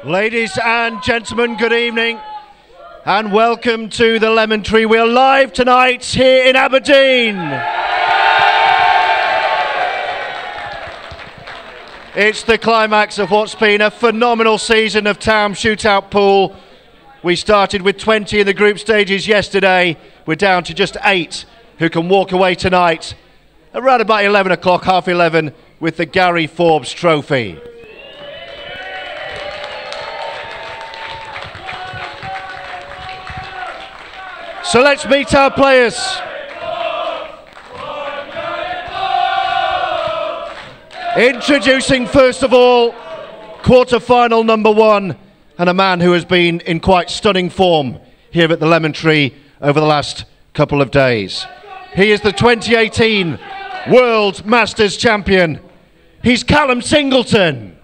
Ladies and gentlemen, good evening and welcome to the Lemon Tree. We're live tonight here in Aberdeen. It's the climax of what's been a phenomenal season of Taom Shootout pool. We started with 20 in the group stages yesterday. We're down to just 8 who can walk away tonight around about 11 o'clock, half 11, with the Gary Forbes Trophy. So let's meet our players. Introducing first of all, quarter-final number 1, and a man who has been in quite stunning form here at the Lemon Tree over the last couple of days. He is the 2018 World Masters Champion. He's Callum Singleton.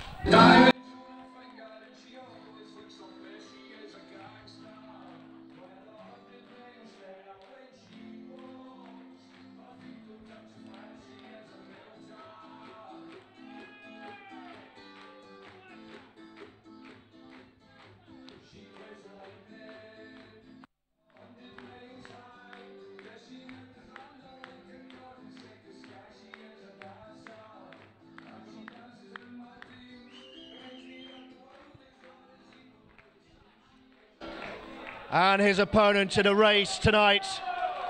And his opponent in a race tonight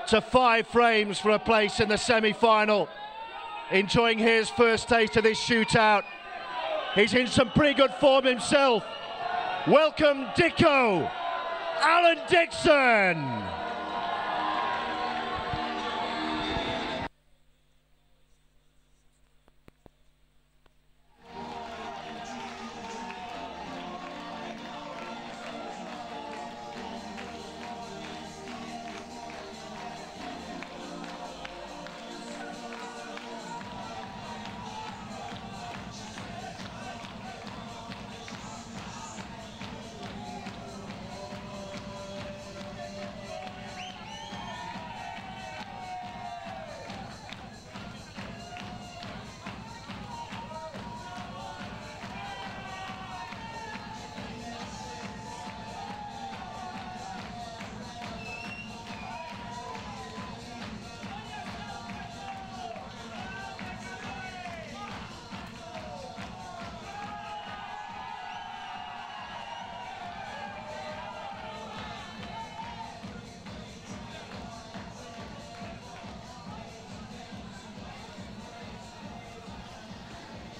to 5 frames for a place in the semi-final. Enjoying his first taste of this shootout. He's in some pretty good form himself. Welcome, Dicko, Alan Dickson.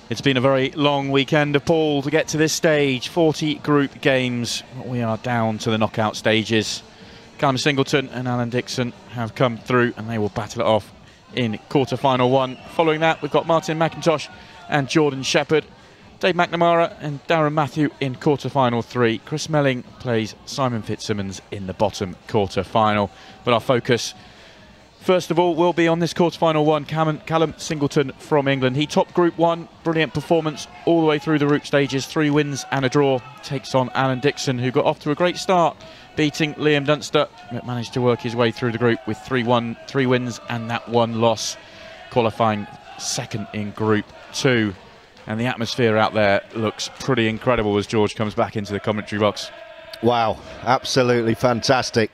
It's been a very long weekend of pool to get to this stage. 40 group games. We are down to the knockout stages. Callum Singleton and Alan Dickson have come through and they will battle it off in quarter-final 1. Following that, we've got Martin McIntosh and Jordan Shepherd, Dave McNamara and Darren Matthew in quarter-final 3. Chris Melling plays Simon Fitzsimmons in the bottom quarter-final. But our focus, first of all, will be on this quarter-final 1. Callum Singleton from England. He topped Group 1, brilliant performance all the way through the group stages, 3 wins and a draw. Takes on Alan Dickson, who got off to a great start, beating Liam Dunster, but managed to work his way through the group with 3 wins and that 1 loss, qualifying second in Group 2. And the atmosphere out there looks pretty incredible as George comes back into the commentary box. Wow, absolutely fantastic.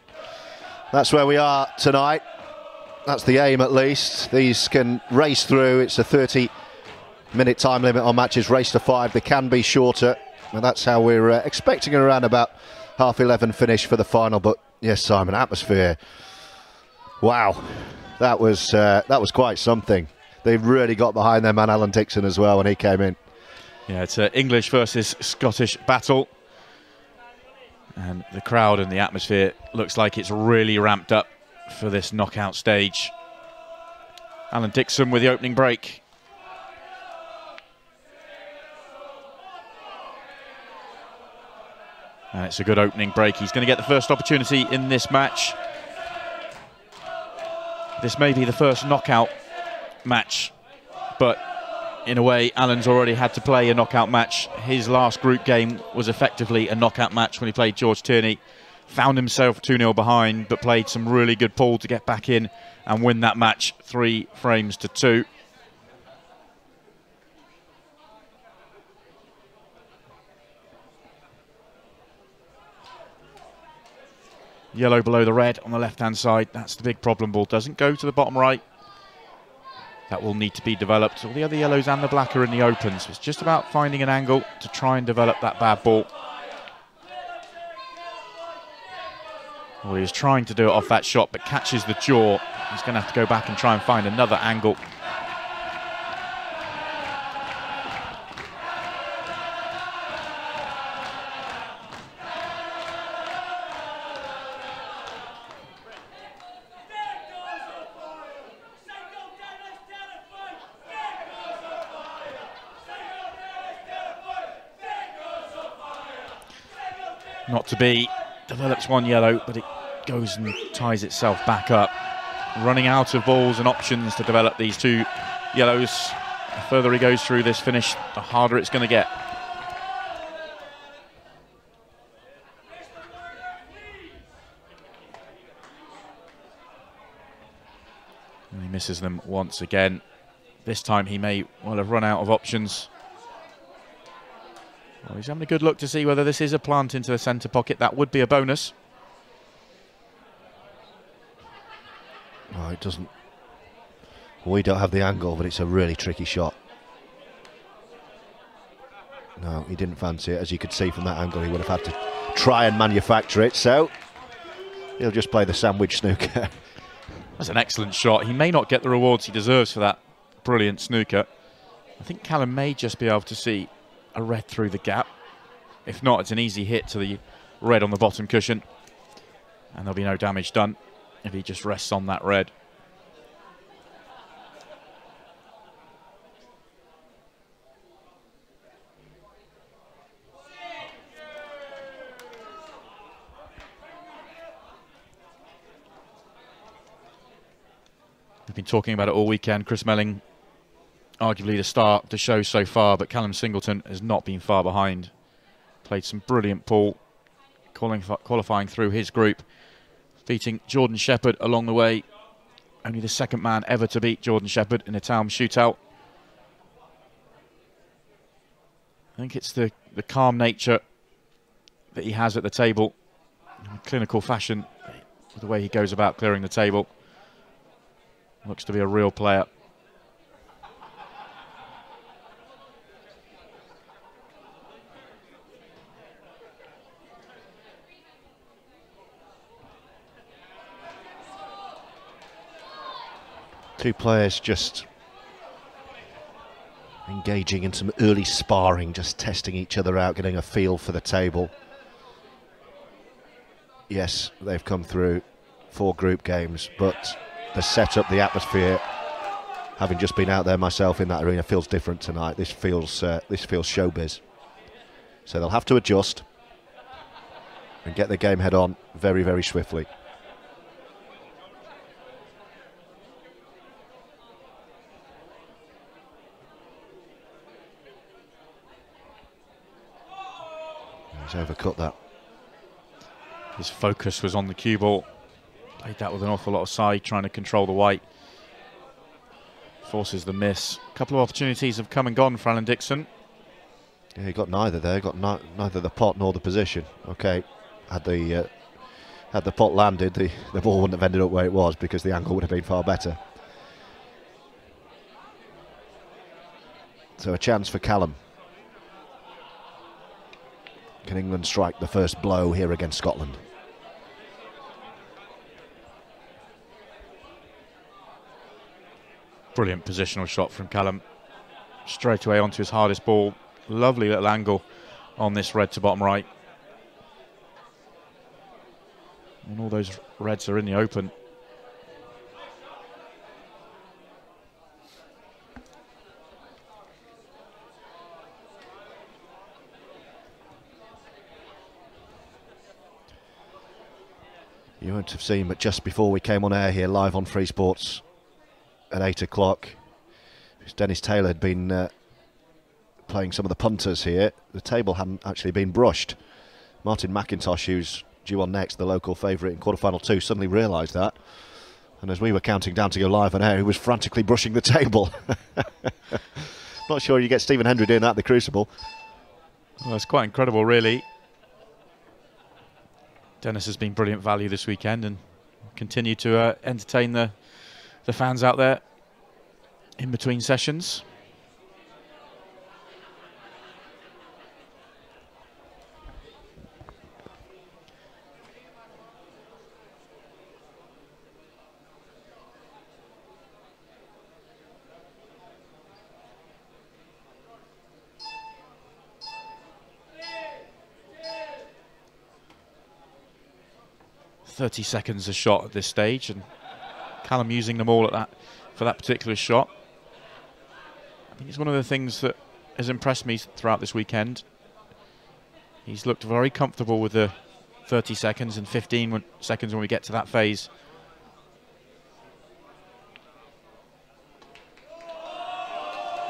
That's where we are tonight. That's the aim, at least. These can race through. It's a 30-minute time limit on matches, race to 5. They can be shorter, and that's how we're expecting around about half 11 finish for the final. But yes, Simon, atmosphere. Wow, that was quite something. They really got behind their man Alan Dickson as well when he came in. Yeah, it's an English versus Scottish battle, and the crowd and the atmosphere looks like it's really ramped up for this knockout stage. Alan Dickson with the opening break. And it's a good opening break. He's going to get the first opportunity in this match. This may be the first knockout match, but in a way, Alan's already had to play a knockout match. His last group game was effectively a knockout match when he played George Tierney. Found himself 2-0 behind, but played some really good pool to get back in and win that match 3 frames to 2. Yellow below the red on the left-hand side. That's the big problem. Ball doesn't go to the bottom right. That will need to be developed. All the other yellows and the black are in the open, so it's just about finding an angle to try and develop that bad ball. Well, he was trying to do it off that shot, but catches the jaw. He's going to have to go back and try and find another angle. Not to be, develops one yellow, but it goes and ties itself back up. Running out of balls and options to develop these two yellows. The further he goes through this finish, the harder it's going to get. And he misses them once again. This time he may well have run out of options. Well, he's having a good look to see whether this is a plant into the centre pocket. That would be a bonus. Oh, it doesn't. We don't have the angle, but it's a really tricky shot. No, he didn't fancy it. As you could see from that angle, he would have had to try and manufacture it. So he'll just play the sandwich snooker. That's an excellent shot. He may not get the rewards he deserves for that brilliant snooker. I think Callum may just be able to see a red through the gap. If not, it's an easy hit to the red on the bottom cushion, and there'll be no damage done if he just rests on that red. We've been talking about it all weekend. Chris Melling, arguably the star of the show so far, but Callum Singleton has not been far behind. Played some brilliant pool, qualifying through his group, beating Jordan Shepherd along the way. Only the second man ever to beat Jordan Shepherd in a Taom Shootout. I think it's the calm nature that he has at the table, in a clinical fashion, the way he goes about clearing the table. Looks to be a real player. Two players just engaging in some early sparring, just testing each other out, getting a feel for the table. Yes, they've come through 4 group games, but the setup, the atmosphere, having just been out there myself in that arena, feels different tonight. This feels showbiz. So they'll have to adjust and get the game head on very, very swiftly. He's overcut that. His focus was on the cue ball. Played that with an awful lot of side, trying to control the white. Forces the miss. A couple of opportunities have come and gone for Alan Dickson. Yeah, he got neither there. Got neither the pot nor the position. Okay, had the pot landed, the ball wouldn't have ended up where it was because the angle would have been far better. So a chance for Callum. Can England strike the first blow here against Scotland? Brilliant positional shot from Callum. Straight away onto his hardest ball. Lovely little angle on this red to bottom right. And all those reds are in the open. You won't have seen, but just before we came on air here live on Freesports at 8 o'clock, Dennis Taylor had been playing some of the punters here. The table hadn't actually been brushed. Martin McIntosh, who's due on next, the local favourite in quarter-final 2, suddenly realised that. And as we were counting down to go live on air, he was frantically brushing the table. Not sure you get Stephen Hendry doing that at the Crucible. Well, it's quite incredible, really. Dennis has been brilliant value this weekend and continue to entertain the fans out there in between sessions. .30 seconds a shot at this stage, and Callum using them all for that particular shot. I think it's one of the things that has impressed me throughout this weekend. He's looked very comfortable with the 30 seconds and 15 seconds when we get to that phase.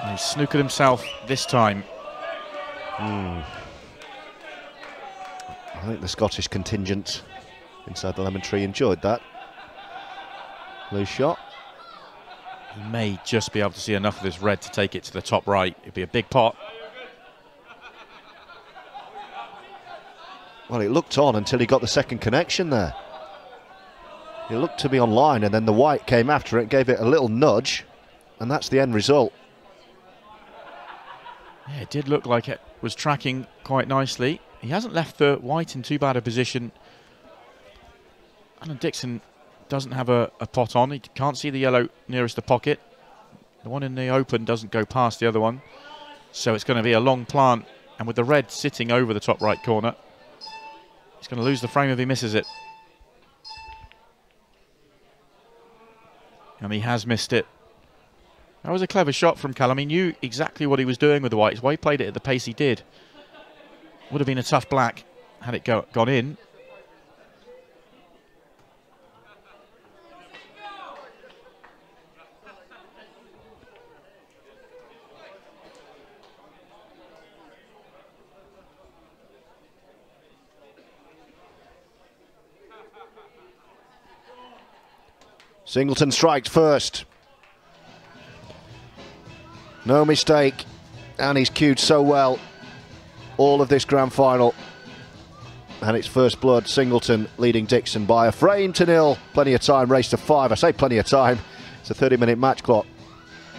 And he's snookered himself this time. I think the Scottish contingent inside the lemon tree enjoyed that. Loose shot. He may just be able to see enough of this red to take it to the top right. It'd be a big pot. Well, it looked on until he got the second connection there. It looked to be online, and then the white came after it, gave it a little nudge, and that's the end result. Yeah, it did look like it was tracking quite nicely. He hasn't left the white in too bad a position. And Dickson doesn't have a pot on. He can't see the yellow nearest the pocket. The one in the open doesn't go past the other one. So it's going to be a long plant. And with the red sitting over the top right corner, he's going to lose the frame if he misses it. And he has missed it. That was a clever shot from Callum. He knew exactly what he was doing with the white. It's why he played it at the pace he did. Would have been a tough black had it gone in. Singleton strikes first. No mistake, and he's cued so well all of this grand final. And it's first blood, Singleton leading Dickson by a frame to nil. Plenty of time, race to 5. I say plenty of time, it's a 30-minute match clock,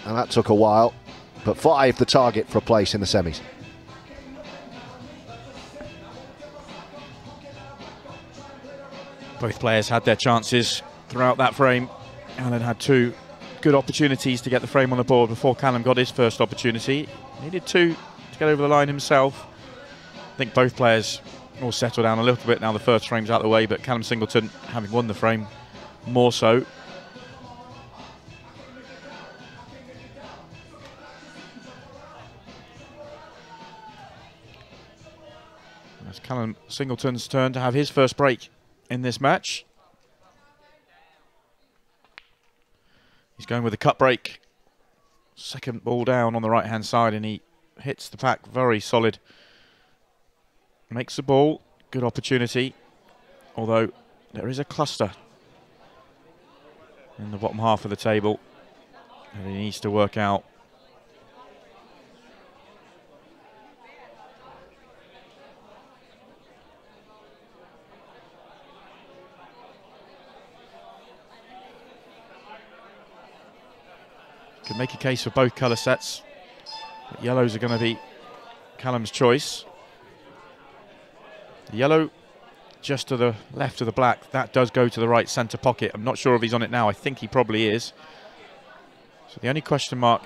and that took a while. But 5 the target for a place in the semis. Both players had their chances throughout that frame. Alan had 2 good opportunities to get the frame on the board before Callum got his first opportunity. He needed 2 to get over the line himself. I think both players all settle down a little bit now the first frame's out of the way, but Callum Singleton, having won the frame, more so. It's Callum Singleton's turn to have his first break in this match. He's going with a cut break. Second ball down on the right-hand side, and he hits the pack very solid. Makes the ball, good opportunity. Although there is a cluster in the bottom half of the table that he needs to work out. Could make a case for both colour sets, but yellows are going to be Callum's choice. The yellow just to the left of the black, that does go to the right centre pocket. I'm not sure if he's on it now. I think he probably is. So the only question mark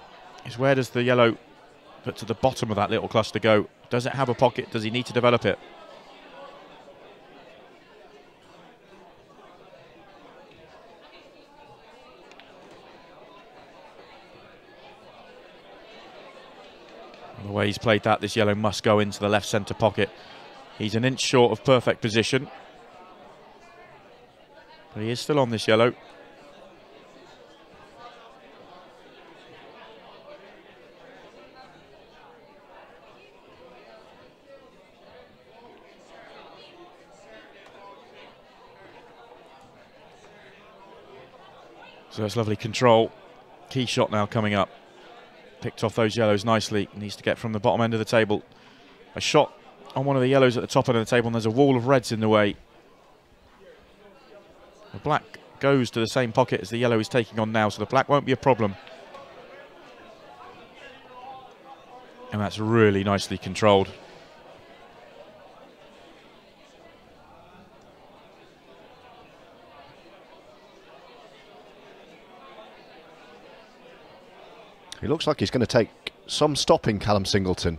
is, where does the yellow but to the bottom of that little cluster go? Does it have a pocket? Does he need to develop it? The way he's played that, this yellow must go into the left centre pocket. He's an inch short of perfect position, but he is still on this yellow. So that's lovely control. Key shot now coming up. Picked off those yellows nicely. Needs to get from the bottom end of the table. A shot on one of the yellows at the top end of the table, and there's a wall of reds in the way. The black goes to the same pocket as the yellow is taking on now, so the black won't be a problem. And that's really nicely controlled. He looks like he's going to take some stopping, Callum Singleton,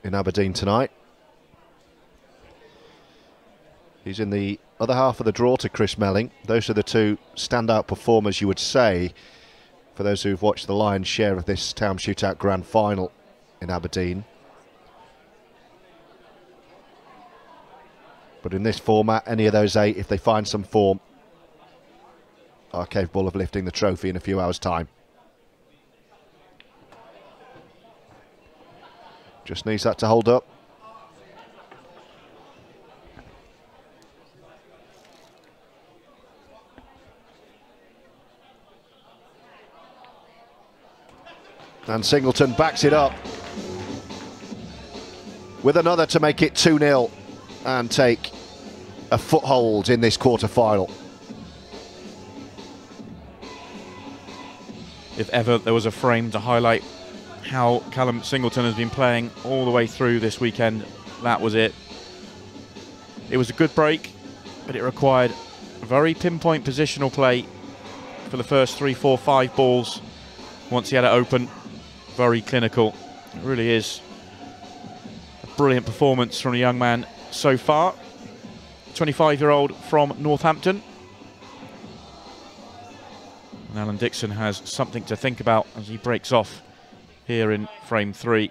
in Aberdeen tonight. He's in the other half of the draw to Chris Melling. Those are the two standout performers, you would say, for those who've watched the lion's share of this Taom Shootout Grand Final in Aberdeen. But in this format, any of those 8, if they find some form, are capable of lifting the trophy in a few hours' time. Just needs that to hold up. And Singleton backs it up with another to make it 2-0 and take a foothold in this quarter-final. If ever there was a frame to highlight how Callum Singleton has been playing all the way through this weekend, that was it. It was a good break, but it required very pinpoint positional play for the first 3, 4, 5 balls. Once he had it open, very clinical. It really is a brilliant performance from a young man so far. 25-year-old from Northampton. And Alan Dickson has something to think about as he breaks off here in frame 3.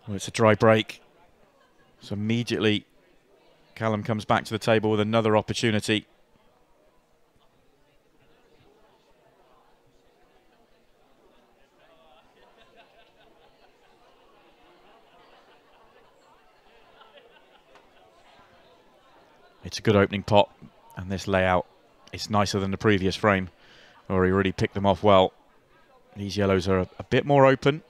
Well, it's a dry break. So immediately Callum comes back to the table with another opportunity. It's a good opening pot, and this layout is nicer than the previous frame, where he really picked them off well. These yellows are a bit more open.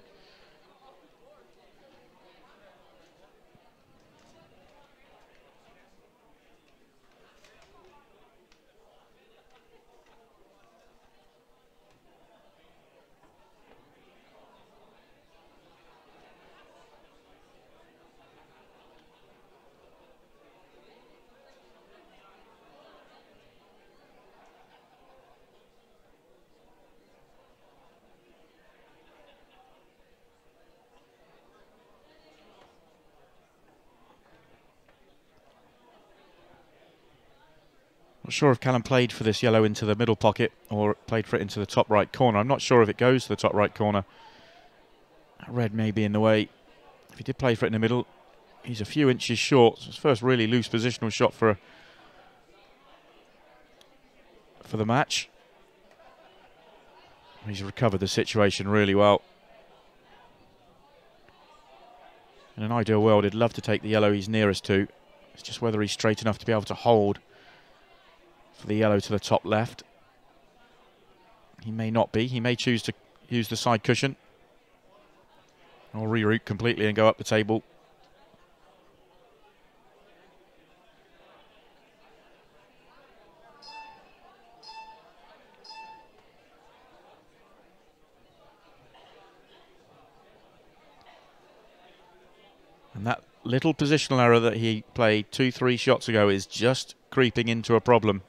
Not sure if Callum played for this yellow into the middle pocket or played for it into the top right corner. I'm not sure if it goes to the top right corner. Red may be in the way. If he did play for it in the middle, he's a few inches short. So his first really loose positional shot for the match. He's recovered the situation really well. In an ideal world, he'd love to take the yellow he's nearest to. It's just whether he's straight enough to be able to hold for the yellow to the top left. He may not be. He may choose to use the side cushion or reroute completely and go up the table. And that little positional error that he played 2-3 shots ago is just creeping into a problem.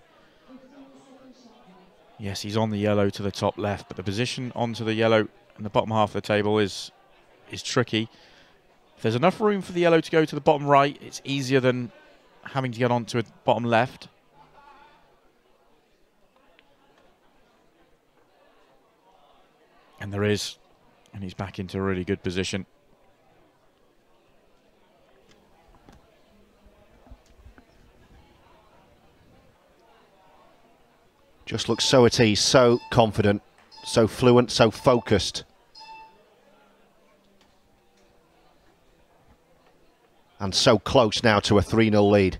Yes, he's on the yellow to the top left, but the position onto the yellow in the bottom half of the table is tricky. If there's enough room for the yellow to go to the bottom right, it's easier than having to get onto a bottom left. And there is, and he's back into a really good position. Just looks so at ease, so confident, so fluent, so focused. And so close now to a 3-0 lead.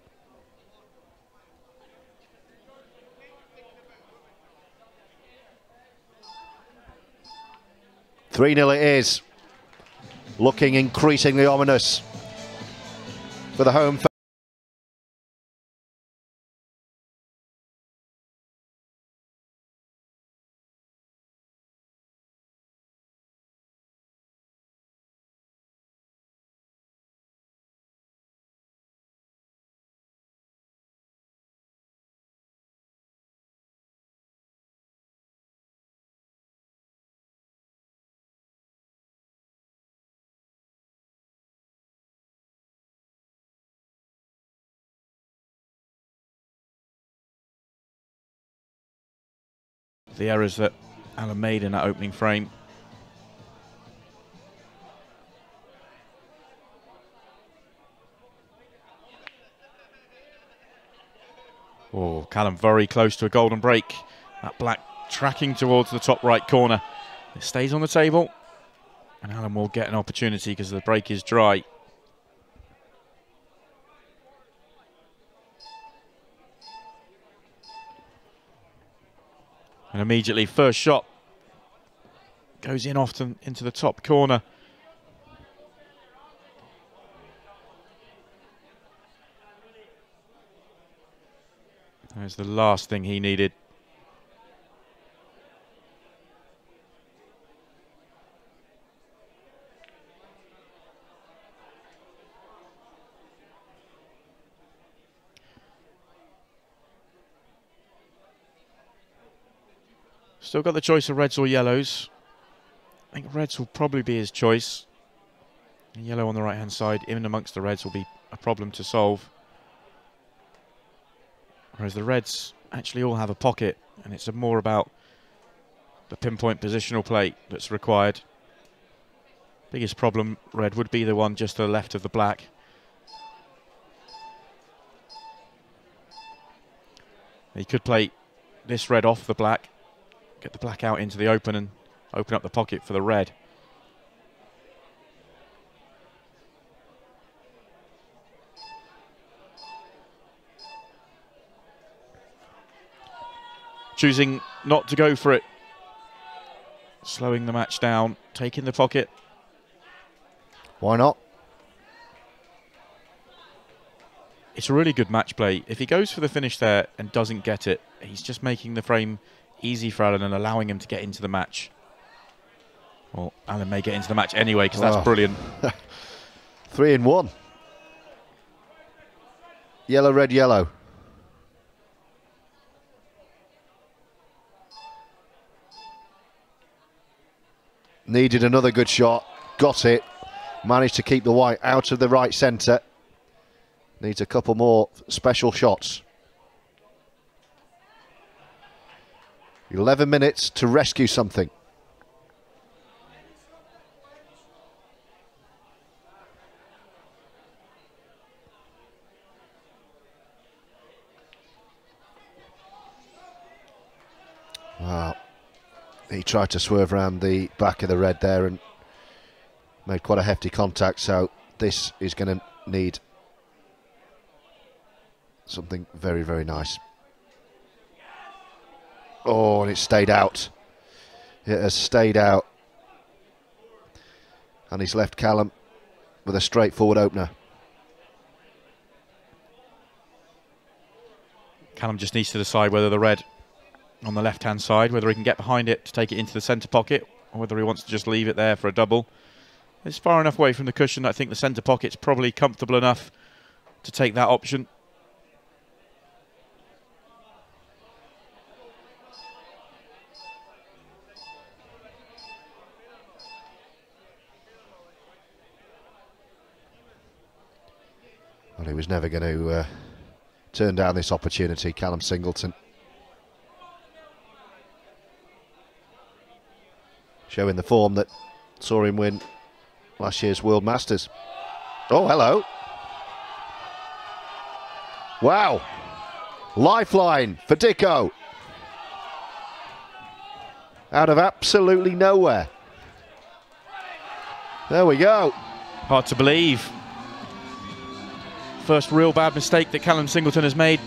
3-0 it is. Looking increasingly ominous for the home. The errors that Alan made in that opening frame. Oh, Callum very close to a golden break. That black tracking towards the top right corner. It stays on the table, and Alan will get an opportunity because the break is dry. And immediately, first shot goes in often into the top corner. There's the last thing he needed. Still got the choice of reds or yellows. I think reds will probably be his choice. Yellow on the right hand side, in amongst the reds, will be a problem to solve. Whereas the reds actually all have a pocket, and it's more about the pinpoint positional play that's required. Biggest problem, red, would be the one just to the left of the black. He could play this red off the black, get the black out into the open and open up the pocket for the red. Choosing not to go for it. Slowing the match down, taking the pocket. Why not? It's a really good match play. If he goes for the finish there and doesn't get it, he's just making the frame easy for Alan and allowing him to get into the match. Well, Alan may get into the match anyway because that's brilliant. 3-1. Yellow, red, yellow. Needed another good shot. Got it. Managed to keep the white out of the right centre. Needs a couple more special shots. 11 minutes to rescue something. Wow. He tried to swerve around the back of the red there and made quite a hefty contact, so this is going to need something very, very nice. Oh, and it stayed out. It has stayed out. And he's left Callum with a straightforward opener. Callum just needs to decide whether the red on the left-hand side, whether he can get behind it to take it into the centre pocket, or whether he wants to just leave it there for a double. It's far enough away from the cushion. I think the centre pocket's probably comfortable enough to take that option. Well, he was never going to turn down this opportunity, Callum Singleton. Showing the form that saw him win last year's World Masters. Oh, hello. Wow. Lifeline for Dicko. Out of absolutely nowhere. There we go. Hard to believe. First real bad mistake that Callum Singleton has made.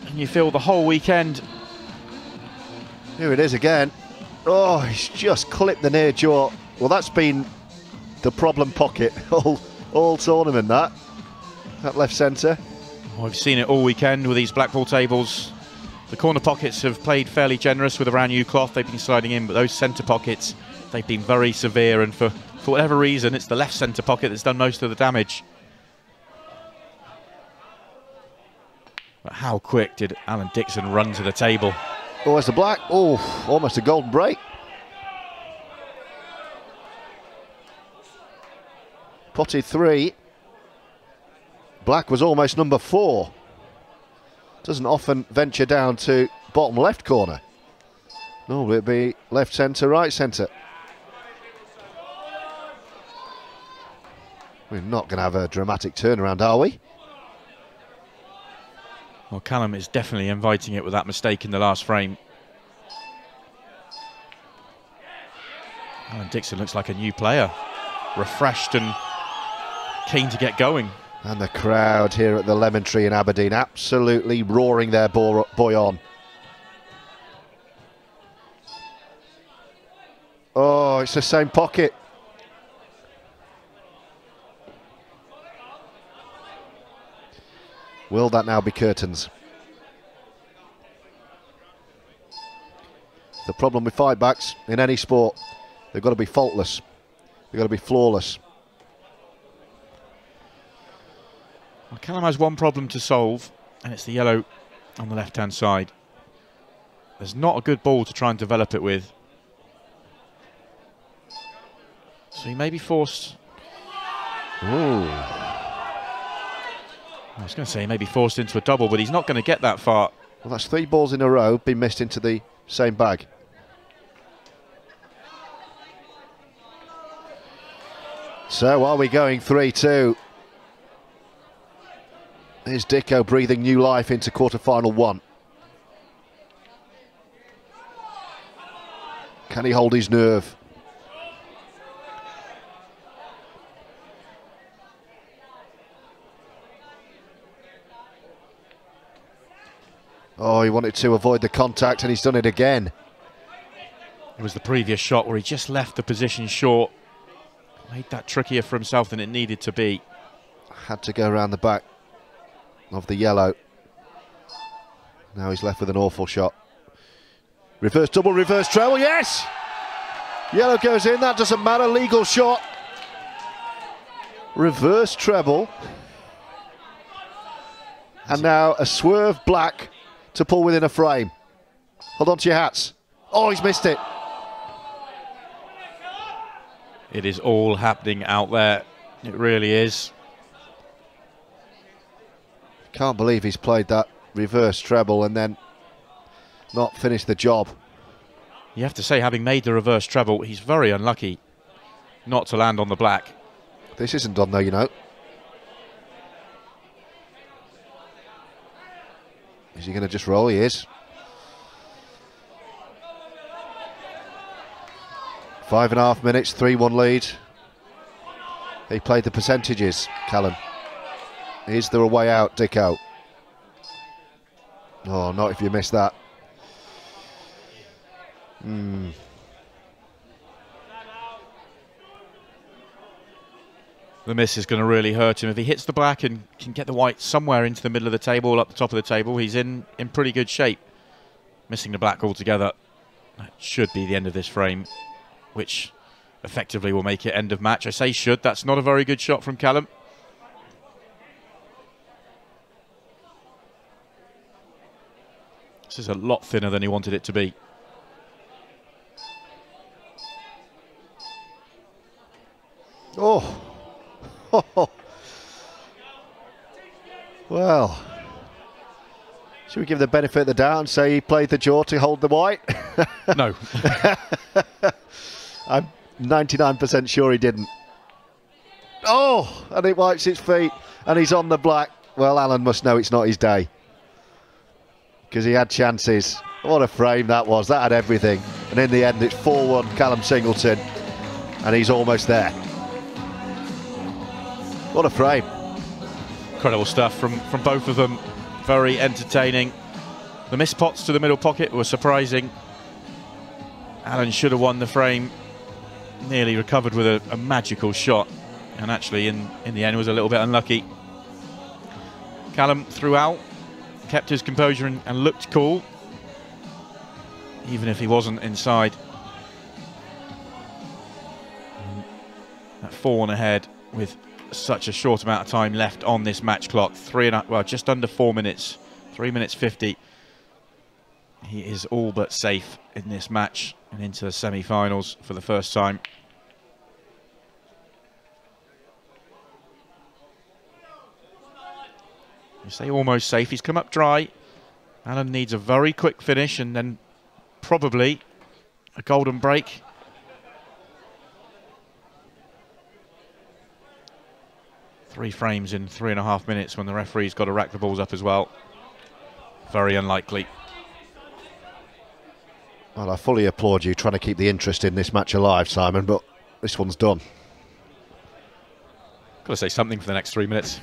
And you feel the whole weekend. Here it is again. Oh, he's just clipped the near jaw Well, that's been the problem pocket all tournament, that left centre. Well, we've seen it all weekend with these Blackpool tables. The corner pockets have played fairly generous with around new cloth. They've been sliding in, but those centre pockets, they've been very severe, and for whatever reason, it's the left centre pocket that's done most of the damage. But how quick did Alan Dickson run to the table? Oh, there's the black. Oh, almost a golden break. Potted 3. Black was almost number 4. Doesn't often venture down to bottom left corner. No, it'd be left centre, right centre. We're not going to have a dramatic turnaround, are we? Well, Callum is definitely inviting it with that mistake in the last frame. Alan Dickson looks like a new player, refreshed and keen to get going. And the crowd here at the Lemon Tree in Aberdeen absolutely roaring their boy on. Oh, it's the same pocket. Will that now be curtains? The problem with fight backs in any sport, they've got to be faultless. They've got to be flawless. Well, Callum has one problem to solve, and it's the yellow on the left-hand side. There's not a good ball to try and develop it with. So he may be forced... Ooh. I was going to say he may be forced into a double, but he's not going to get that far. Well, that's 3 balls in a row been missed into the same bag. So are we going 3-2? Here's Dicko breathing new life into quarter-final 1. Can he hold his nerve? Oh, he wanted to avoid the contact and he's done it again. It was the previous shot where he just left the position short. Made that trickier for himself than it needed to be. Had to go around the back of the yellow. Now he's left with an awful shot. Reverse double, reverse treble, yes! Yellow goes in, that doesn't matter, legal shot. Reverse treble. And now a swerve black to pull within a frame. Hold on to your hats. Oh, he's missed it. It is all happening out there. It really is. Can't believe he's played that reverse treble and then not finished the job. You have to say, having made the reverse treble, he's very unlucky not to land on the black. This isn't done though, you know. Is he going to just roll? He is. 5.5 minutes, 3-1 lead. He played the percentages, Callum. Is there a way out, Dicko? Oh, not if you miss that. The miss is going to really hurt him. If he hits the black and can get the white somewhere into the middle of the table, up the top of the table, he's in pretty good shape. Missing the black altogether, that should be the end of this frame, which effectively will make it end of match. I say should, that's not a very good shot from Callum. This is a lot thinner than he wanted it to be. Oh. Well, should we give the benefit of the doubt and say he played the jaw to hold the white? No. I'm 99% sure he didn't. Oh, and it wipes its feet and he's on the black. Well, Alan must know it's not his day, because he had chances. What a frame that was. That had everything. And in the end, it's 4-1 Callum Singleton, and he's almost there. What a frame. Incredible stuff from both of them. Very entertaining. The missed pots to the middle pocket were surprising. Alan should have won the frame. nearly recovered with a magical shot, and actually in the end was a little bit unlucky. Callum threw out, kept his composure and looked cool, even if he wasn't inside. That 4-1 ahead with such a short amount of time left on this match clock. Just under 4 minutes, 3 minutes 50. He is all but safe in this match and into the semi-finals for the first time. You say almost safe. He's come up dry. Alan needs a very quick finish and then probably a golden break. Three frames in 3.5 minutes when the referee's got to rack the balls up as well. Very unlikely. Well, I fully applaud you trying to keep the interest in this match alive, Simon, but this one's done. Got to say something for the next 3 minutes.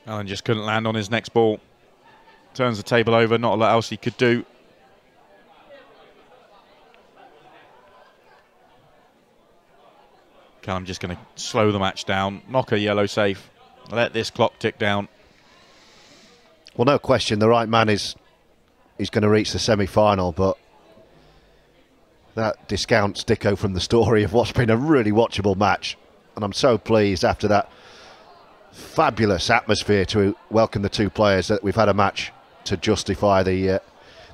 Alan just couldn't land on his next ball. Turns the table over, not a lot else he could do. Callum just going to slow the match down, knock a yellow safe, let this clock tick down. Well, no question, the right man is going to reach the semi-final, but that discounts Dicko from the story of what's been a really watchable match. And I'm so pleased after that fabulous atmosphere to welcome the two players that we've had a match to justify the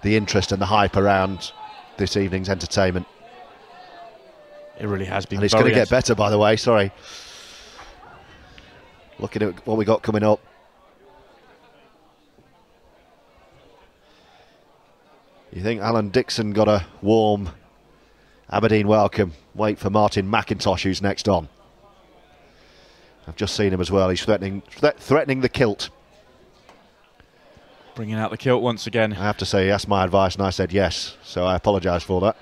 interest and the hype around this evening's entertainment. It really has been. And it's going to get better, by the way. Sorry. Looking at what we got coming up. You think Alan Dickson got a warm Aberdeen welcome? Wait for Martin McIntosh, who's next on. I've just seen him as well. He's threatening the kilt. Bringing out the kilt once again. I have to say, he asked my advice and I said yes, so I apologise for that.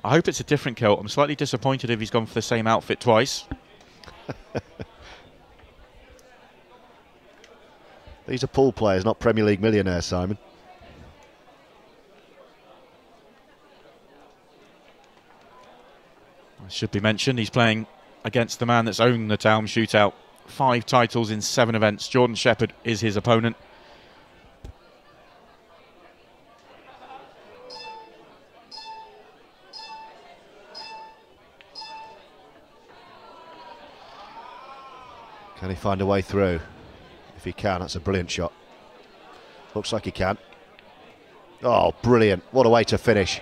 I hope it's a different kilt. I'm slightly disappointed if he's gone for the same outfit twice. These are pool players, not Premier League millionaires, Simon. It should be mentioned, he's playing against the man that's owned the Taom Shootout. 5 titles in 7 events. Jordan Shepherd is his opponent. Can he find a way through? If he can, that's a brilliant shot. Looks like he can. Oh, brilliant. What a way to finish.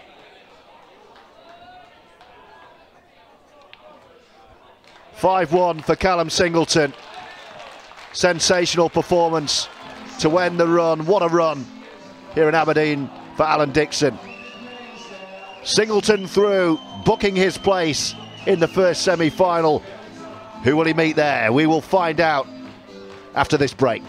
(5-1) for Callum Singleton. Sensational performance to end the run. What a run here in Aberdeen for Alan Dickson. Singleton through, booking his place in the first semi-final. Who will he meet there? We will find out after this break.